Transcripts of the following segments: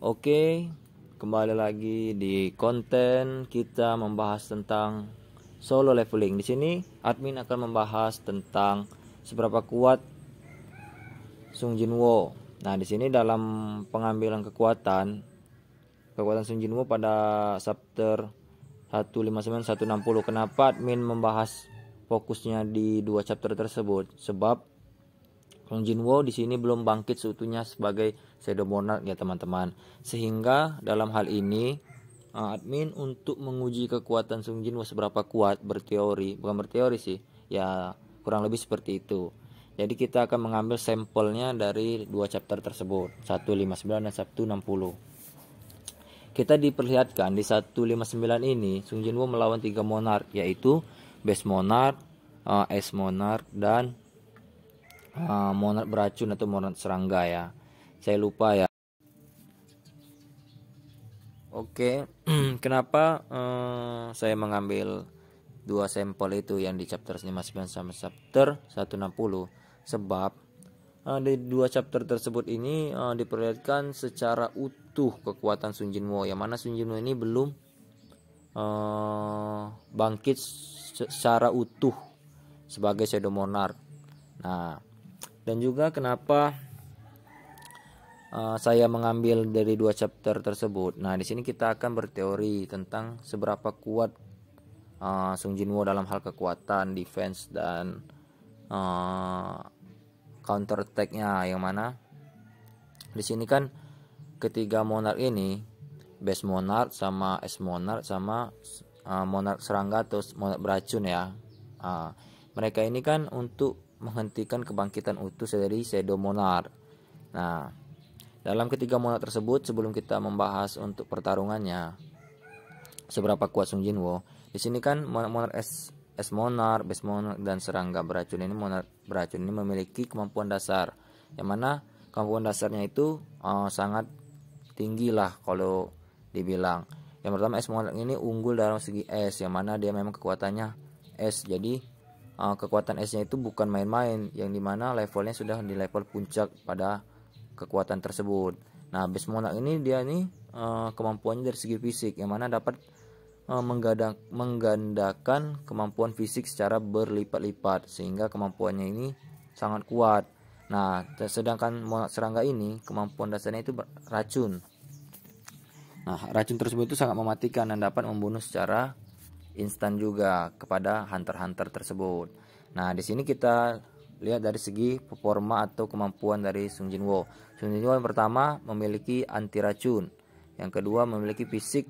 Oke, kembali lagi di konten kita membahas tentang solo leveling. Di sini admin akan membahas tentang seberapa kuat Sung Jinwoo. Nah, di sini dalam pengambilan kekuatan Sung Jinwoo pada chapter 159 160. Kenapa admin membahas fokusnya di dua chapter tersebut? Sebab Sung Jinwoo di sini belum bangkit seutuhnya sebagai Shadow Monarch ya teman-teman. Sehingga dalam hal ini admin untuk menguji kekuatan Sung Jinwoo seberapa kuat bukan berteori sih, ya kurang lebih seperti itu. Jadi kita akan mengambil sampelnya dari dua chapter tersebut, 159 dan 160. Kita diperlihatkan di 159 ini Sung Jinwoo melawan 3 monark, yaitu Beast Monarch, Ice Monarch, dan monark beracun atau monark serangga ya. Saya lupa ya. Oke, kenapa saya mengambil dua sampel itu yang di chapter 59 sama chapter 160? Sebab di dua chapter tersebut ini diperlihatkan secara utuh kekuatan Sung Jinwoo, yang mana Sung Jinwoo ini belum bangkit secara utuh sebagai Shadow Monarch. Nah, dan juga kenapa saya mengambil dari dua chapter tersebut. Nah, di sini kita akan berteori tentang seberapa kuat Sung Jinwoo dalam hal kekuatan, defense, dan counter attack-nya, yang mana di sini kan ketiga monark ini, Beast Monarch sama Ice Monarch sama monark serangga atau monark beracun ya. Mereka ini kan untuk menghentikan kebangkitan utuh dari Shadow Monarch. Nah, dalam ketiga monark tersebut, sebelum kita membahas untuk pertarungannya seberapa kuat Sung Jinwoo, di sini kan monark S Monarch, Beast Monarch, dan serangga beracun ini, monark beracun ini memiliki kemampuan dasar, yang mana kemampuan dasarnya itu sangat tinggi lah kalau dibilang. Yang pertama, S Monarch ini unggul dalam segi S, yang mana dia memang kekuatannya S. Jadi kekuatan S-nya itu bukan main-main, yang dimana levelnya sudah di level puncak pada kekuatan tersebut. Nah, Beast Monarch ini dia nih kemampuannya dari segi fisik, yang mana dapat menggandakan kemampuan fisik secara berlipat-lipat, sehingga kemampuannya ini sangat kuat. Nah, sedangkan monark serangga ini kemampuan dasarnya itu racun. Nah, racun tersebut itu sangat mematikan dan dapat membunuh secara instan juga kepada hunter-hunter tersebut. Nah, di sini kita lihat dari segi performa atau kemampuan dari Sung Jinwoo. Sung Jinwoo yang pertama memiliki anti racun, yang kedua memiliki fisik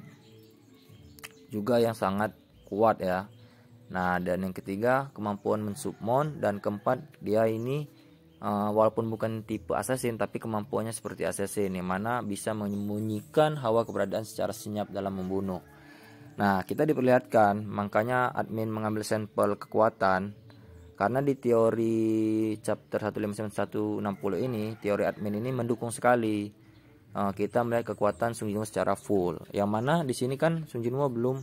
juga yang sangat kuat ya. Nah, dan yang ketiga kemampuan mensummon, dan keempat dia ini walaupun bukan tipe assassin tapi kemampuannya seperti assassin, yang mana bisa menyembunyikan hawa keberadaan secara senyap dalam membunuh. Nah, kita diperlihatkan, makanya admin mengambil sampel kekuatan, karena di teori chapter 159 160 ini, teori admin ini mendukung sekali kita melihat kekuatan Sung Jinwoo secara full, yang mana di sini kan Sung Jinwoo belum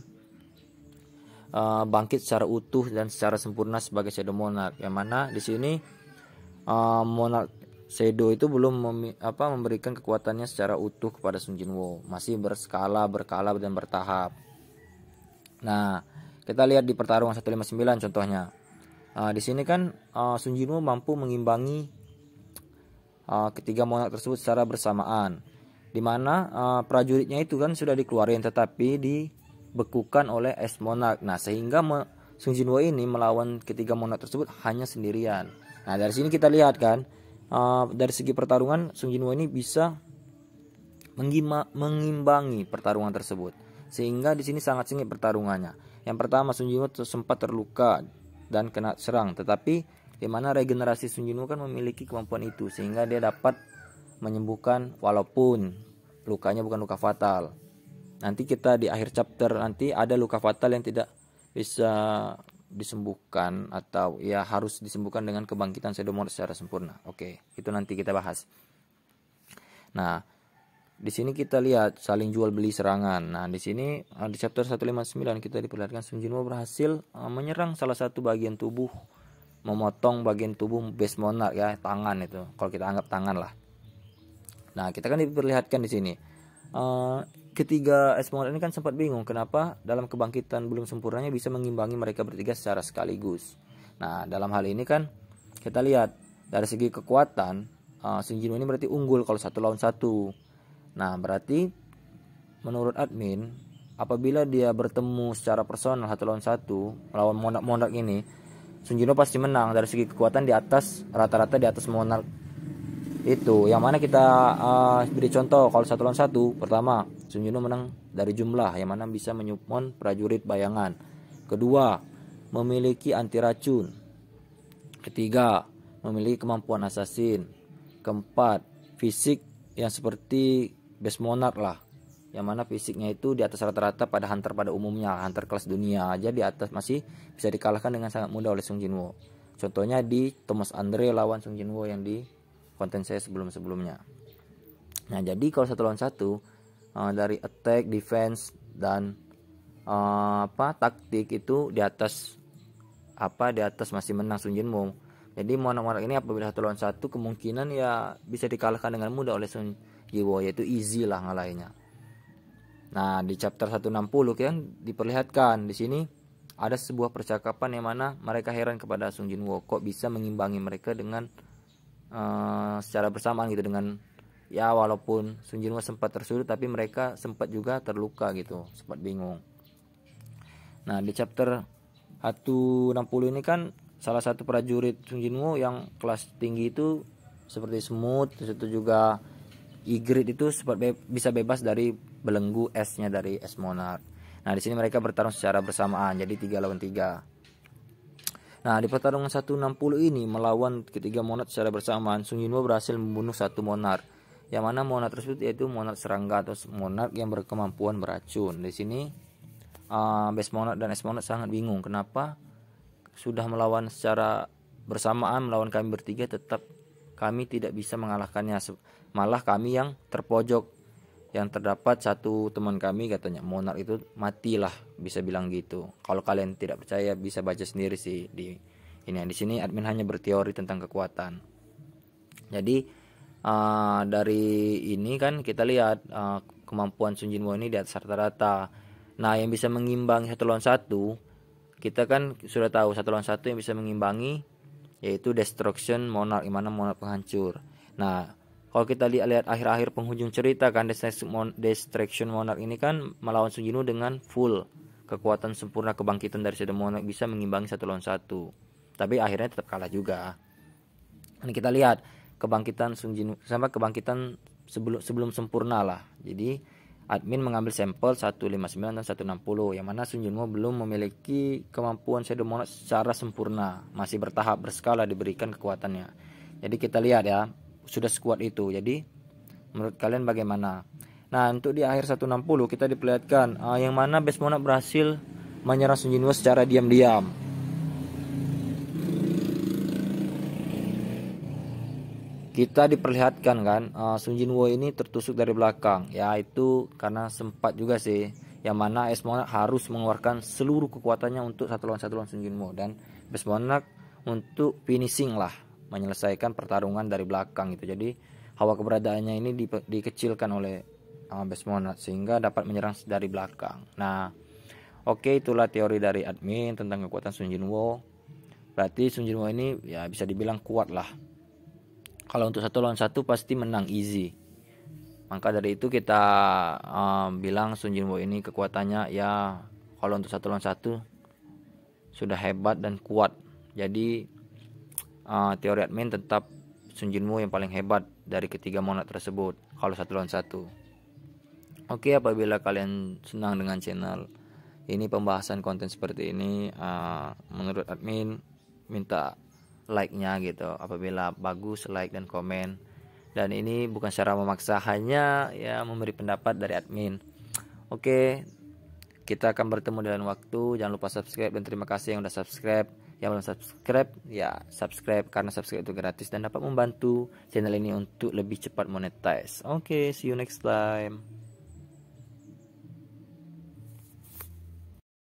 bangkit secara utuh dan secara sempurna sebagai Shadow Monarch, yang mana di sini Monarch Shadow itu belum memberikan kekuatannya secara utuh kepada Sung Jinwoo, masih berkala dan bertahap. Nah, kita lihat di pertarungan 159 contohnya. Di sini kan Sung Jinwoo mampu mengimbangi ketiga monark tersebut secara bersamaan, di mana prajuritnya itu kan sudah dikeluarin tetapi dibekukan oleh Ice Monarch. Nah, sehingga Sung Jinwoo ini melawan ketiga monark tersebut hanya sendirian. Nah, dari sini kita lihat kan dari segi pertarungan Sung Jinwoo ini bisa mengimbangi pertarungan tersebut, sehingga di sini sangat sengit pertarungannya. Yang pertama, Sung Jinwoo sempat terluka dan kena serang, tetapi di mana regenerasi Sung Jinwoo kan memiliki kemampuan itu, sehingga dia dapat menyembuhkan walaupun lukanya bukan luka fatal. Nanti kita di akhir chapter nanti ada luka fatal yang tidak bisa disembuhkan, atau ya harus disembuhkan dengan kebangkitan Shadow Monarch secara sempurna. Oke, itu nanti kita bahas. Nah, di sini kita lihat saling jual beli serangan. Nah, di sini di chapter 159 kita diperlihatkan Sung Jinwoo berhasil menyerang salah satu bagian tubuh, memotong bagian tubuh Beast Monarch ya, tangan itu. Kalau kita anggap tangan lah. Nah, kita kan diperlihatkan di sini ketiga Esmonat ini kan sempat bingung kenapa dalam kebangkitan belum sempurnanya bisa mengimbangi mereka bertiga secara sekaligus. Nah, dalam hal ini kan kita lihat dari segi kekuatan Sung Jinwoo ini berarti unggul kalau 1 lawan 1. Nah, berarti menurut admin apabila dia bertemu secara personal 1 lawan 1 melawan Monarch ini, Sung Jinwoo pasti menang dari segi kekuatan di atas rata-rata di atas Monarch itu. Yang mana kita beri contoh kalau 1 lawan 1, pertama Sung Jinwoo menang dari jumlah, yang mana bisa menyummon prajurit bayangan. Kedua, memiliki anti racun. Ketiga, memiliki kemampuan assassin. Keempat, fisik yang seperti best monarch lah, yang mana fisiknya itu di atas rata-rata pada hunter pada umumnya. Hunter kelas dunia aja di atas masih bisa dikalahkan dengan sangat mudah oleh Sung Jinwoo. Contohnya di Thomas Andre lawan Sung Jinwoo yang di konten saya sebelum-sebelumnya. Nah, jadi kalau 1 lawan 1 dari attack, defense dan taktik itu di atas masih menang Sung Jinwoo. Jadi Monarch ini apabila 1 lawan 1 kemungkinan ya bisa dikalahkan dengan mudah oleh Sung Jinwoo, yaitu easy lah ngalahinnya. Nah, di chapter 160 kan diperlihatkan di sini ada sebuah percakapan yang mana mereka heran kepada Sung Jinwoo kok bisa mengimbangi mereka dengan secara bersamaan gitu, dengan ya walaupun Sung Jinwoo sempat tersudut tapi mereka sempat juga terluka gitu, sempat bingung. Nah, di chapter 160 ini kan salah satu prajurit Sung Jinwoo yang kelas tinggi itu seperti Smooth, itu juga Ygritte itu bisa bebas dari belenggu esnya dari es Monarch. Nah, di sini mereka bertarung secara bersamaan jadi 3 lawan 3. Nah, di pertarungan 160 ini melawan ketiga Monarch secara bersamaan, Sung Jinwoo berhasil membunuh 1 Monarch. Yang mana Monarch tersebut yaitu Monarch serangga atau Monarch yang berkemampuan beracun. Di sini Best Monarch dan es Monarch sangat bingung kenapa sudah melawan secara bersamaan melawan kami bertiga tetap kami tidak bisa mengalahkannya, malah kami yang terpojok, yang terdapat 1 teman kami katanya Monarch itu matilah, bisa bilang gitu. Kalau kalian tidak percaya bisa baca sendiri sih di ini. Di sini admin hanya berteori tentang kekuatan. Jadi dari ini kan kita lihat kemampuan Sung Jinwoo ini di atas rata-rata. Nah, yang bisa mengimbangi 1 lawan 1 kita kan sudah tahu 1 lawan 1 yang bisa mengimbangi yaitu Destruction Monarch, yang mana Monarch penghancur. Nah, kalau kita lihat akhir-akhir penghujung cerita kan Destruction Monarch ini kan melawan Sung Jinwoo dengan full kekuatan sempurna kebangkitan dari Shadow Monarch, bisa mengimbangi 1 lawan 1. Tapi akhirnya tetap kalah juga. Ini kita lihat kebangkitan Sung Jinwoo sama kebangkitan sebelum sempurna lah. Jadi admin mengambil sampel 159 dan 160, yang mana Sung Jinwoo belum memiliki kemampuan Shadow Monarch secara sempurna, masih bertahap berskala diberikan kekuatannya. Jadi kita lihat ya, sudah sekuat itu. Jadi menurut kalian bagaimana? Nah, untuk di akhir 160 kita diperlihatkan yang mana Best Monarch berhasil menyerang Sung Jinwoo secara diam-diam. Kita diperlihatkan kan Sung Jinwoo ini tertusuk dari belakang, ya itu karena sempat juga sih, yang mana es Monarch harus mengeluarkan seluruh kekuatannya untuk 1 lawan Sung Jinwoo, dan Best Monarch untuk finishing lah, menyelesaikan pertarungan dari belakang gitu. Jadi hawa keberadaannya ini dikecilkan oleh Best Monarch sehingga dapat menyerang dari belakang. Nah, oke, itulah teori dari admin tentang kekuatan Sung Jinwoo. Berarti Sung Jinwoo ini ya bisa dibilang kuat lah. Kalau untuk 1 lawan 1 pasti menang easy. Maka dari itu kita bilang Sung Jinwoo ini kekuatannya ya kalau untuk 1 lawan 1 sudah hebat dan kuat. Jadi teori admin tetap Sung Jinwoo yang paling hebat dari ketiga Monarch tersebut kalau 1 lawan 1. Oke, apabila kalian senang dengan channel ini, pembahasan konten seperti ini, menurut admin minta like-nya gitu. Apabila bagus, like dan komen. Dan ini bukan secara memaksa, hanya ya memberi pendapat dari admin. Oke, kita akan bertemu di lain waktu. Jangan lupa subscribe dan terima kasih yang udah subscribe. Yang belum subscribe ya subscribe, karena subscribe itu gratis dan dapat membantu channel ini untuk lebih cepat monetize. Oke, see you next time.